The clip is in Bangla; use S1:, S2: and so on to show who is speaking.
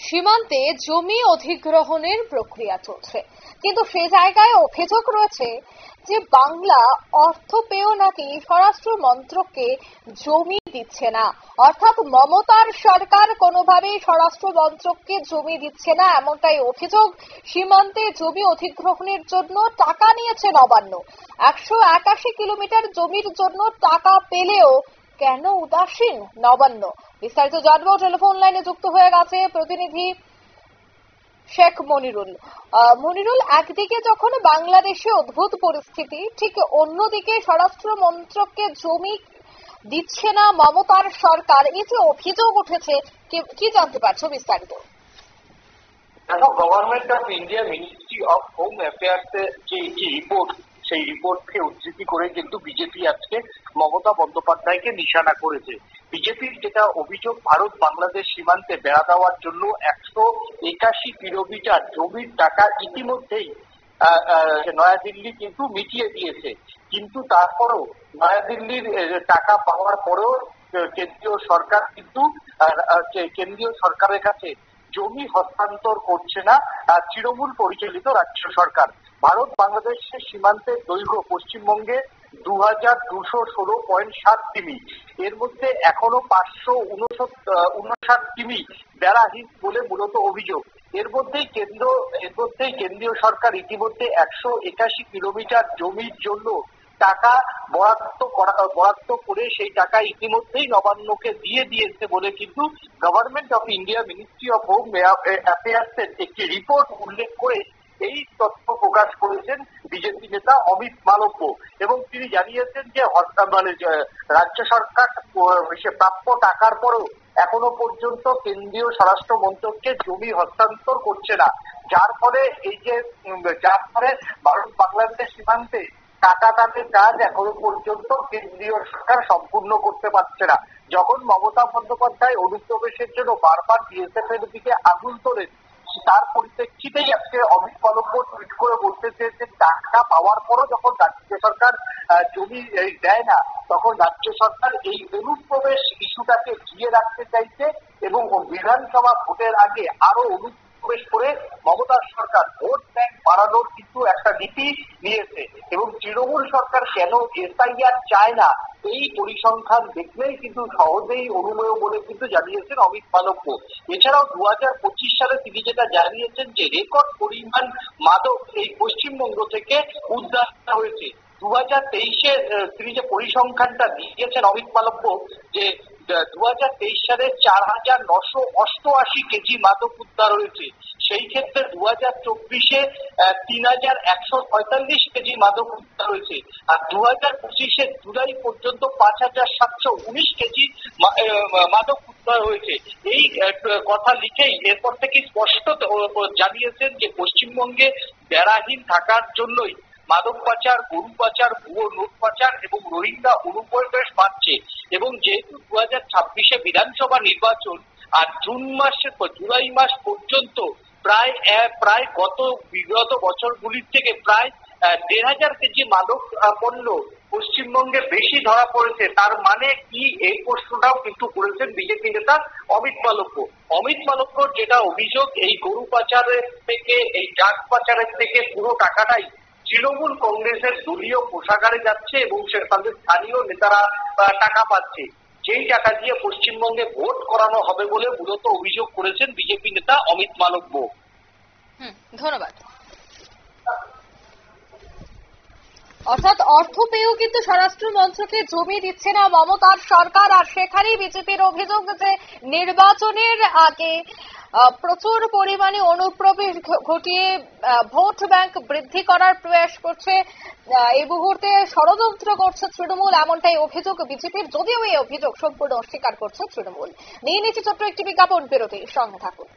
S1: সীমান্তে জমি অধিগ্রহণের প্রক্রিয়া চলছে, কিন্তু সে জায়গায় অভিযোগ রয়েছে যে বাংলা অর্থ পেয়েও নাকি স্বরাষ্ট্র মন্ত্রককে জমি দিচ্ছে না। অর্থাৎ মমতার সরকার কোনোভাবেই স্বরাষ্ট্র মন্ত্রককে জমি দিচ্ছে না, এমনটাই অভিযোগ। সীমান্তে জমি অধিগ্রহণের জন্য টাকা নিয়েছে নবান্ন। 181 কিলোমিটার জমির জন্য টাকা পেলেও কেন উদাসীন নবান্ন? বিস্তারিত জানবো। টেলিফোন লাইনে যুক্ত হয়ে গেছে প্রতিনিধি শেখ মনিরুল। মনিরুল, একদিকে যখন বাংলাদেশে অদ্ভুত পরিস্থিতি, ঠিক অন্যদিকে স্বরাষ্ট্র মন্ত্রককে জমি দিচ্ছে না মমতার সরকার, এই যে অভিযোগ উঠেছে, কি জানতে পারছো বিস্তারিত?
S2: Government of India ministry of home affairs এর যে রিপোর্ট, সেই রিপোর্টকে উদ্ধৃতি করে কিন্তু বিজেপি আজকে মমতা বন্দ্যোপাধ্যায়কে নিশানা করেছে। বিজেপির যেটা অভিযোগ, ভারত বাংলাদেশ সীমান্তে বেড়া দেওয়ার জন্য 181 কিলোমিটার জমির টাকা ইতিমধ্যেই নয়াদিল্লি কিন্তু মিটিয়ে দিয়েছে। কিন্তু তারপরেও নয়াদিল্লির টাকা পাওয়ার পরেও কেন্দ্রীয় সরকার কিন্তু কেন্দ্রীয় সরকারের কাছে জমি হস্তান্তর করছে না তৃণমূল পরিচালিত রাজ্য সরকার। ভারত বাংলাদেশের সীমান্তের দৈর্ঘ্য পশ্চিমবঙ্গে 2216.7 কিমি, এর মধ্যে এখনো 559 কিমি বেড়াহীন বলে মূলত অভিযোগ। এর মধ্যেই কেন্দ্রীয় সরকার ইতিমধ্যে 181 কিলোমিটার জমির জন্য টাকা বরাদ্দ করে সেই টাকা ইতিমধ্যেই নবান্নকে দিয়ে দিয়েছে বলে কিন্তু government of India ministry of home affairs এর একটি রিপোর্ট উল্লেখ করে এই তথ্য প্রকাশ করেছেন বিজেপি নেতা অমিত মালব্য। এবং তিনি জানিয়েছেন যে রাজ্য সরকার প্রাপ্য টাকার পরেও এখনো পর্যন্ত কেন্দ্রীয় স্বরাষ্ট্র মন্ত্রককে জমি হস্তান্তর করছে না, যার ফলে ভারত বাংলাদেশ সীমান্তে টাকা দানের কাজ এখনো পর্যন্ত কেন্দ্রীয় সরকার সম্পূর্ণ করতে পারছে না। যখন মমতা বন্দ্যোপাধ্যায় অনুপ্রবেশের জন্য বারবার বিএসএফ এর দিকে আঙুল তোলেন, তার পরিপ্রেক্ষিতেই আজকে অমিত মালব্য টুইট করে বলতে চেয়েছেন, টাকা পাওয়ার পরও যখন রাজ্য সরকার জমি দেয় না, তখন রাজ্য সরকার এই অনুপ্রবেশ ইস্যুটাকে ঘিরে রাখতে চাইছে এবং বিধানসভা ভোটের আগে আরো অনুপ্রবেশ করে মমতার সরকার ভোট ব্যাংক বাড়ানোর কিন্তু একটা নীতি নিয়েছে। এবং তৃণমূল সরকার কেন এসআইআর চায় না, এই পরিসংখ্যান দেখলেই কিন্তু সহজেই অনুমেয় বলে কিন্তু জানিয়েছেন অমিত মালব্য। এছাড়াও 2025 সালে তিনি যেটা জানিয়েছেন যে রেকর্ড পরিমাণ মাদক এই পশ্চিমবঙ্গ থেকে উদ্ধার হয়েছে। 2023-এ তিনি যে পরিসংখ্যানটা দিয়েছেন অমিত মালব্য, যে 2023 সালে 4988 কেজি মাদক উদ্ধার হয়েছে। সেই ক্ষেত্রে 2024-এ 3145 কেজি মাদক উদ্ধার হয়েছে। আর 2025-এ জুলাই পর্যন্ত 5719 কেজি মাদক উদ্ধার হয়েছে। এই কথা লিখেই এরপর থেকে স্পষ্ট জানিয়েছেন যে পশ্চিমবঙ্গে বেড়াহীন থাকার জন্যই মাদক পাচার, গরু পাচার, ভুয়ো নোট পাচার এবং রোহিঙ্গা অনুপ্রবেশ বাড়ছে। এবং যেহেতু 2026-এ বিধানসভা নির্বাচন, আর জুলাই মাস পর্যন্ত প্রায় বিগত বছরগুলির থেকে প্রায় 1500 কেজি মাদক পণ্য পশ্চিমবঙ্গে বেশি ধরা পড়েছে। তার মানে কি, এই প্রশ্নটাও কিন্তু করেছেন বিজেপি নেতা অমিত মালব্য। অমিত মালব্যর যেটা অভিযোগ, এই গরু পাচারের থেকে, এই ড্রাগ পাচারের থেকে পুরো টাকাটাই তৃণমূল কংগ্রেসের দলীয় কোষাগারে যাচ্ছে এবং তাদের স্থানীয় নেতারা টাকা পাচ্ছে, যেই টাকা দিয়ে পশ্চিমবঙ্গে ভোট করানো হবে বলে মূলত অভিযোগ করেছেন বিজেপি নেতা অমিত মালব্য।
S1: ধন্যবাদ। অর্থাৎ অর্থ পেয়েও কিন্তু স্বরাষ্ট্র মন্ত্রকে জমি দিচ্ছে না মমতার সরকার, আর সেখানেই বিজেপির অভিযোগ যে নির্বাচনের আগে প্রচুর পরিমাণে অনুপ্রবেশ ঘটিয়ে ভোট ব্যাংক বৃদ্ধি করার প্রয়াস করছে, এই মুহূর্তে ষড়যন্ত্র করছে তৃণমূল, এমনটাই অভিযোগ বিজেপির। যদিও এই অভিযোগ সম্পূর্ণ অস্বীকার করছে তৃণমূল। নিয়ে নিচ্ছে ছোট্ট একটি বিজ্ঞাপন বিরতি, সঙ্গে থাকুন।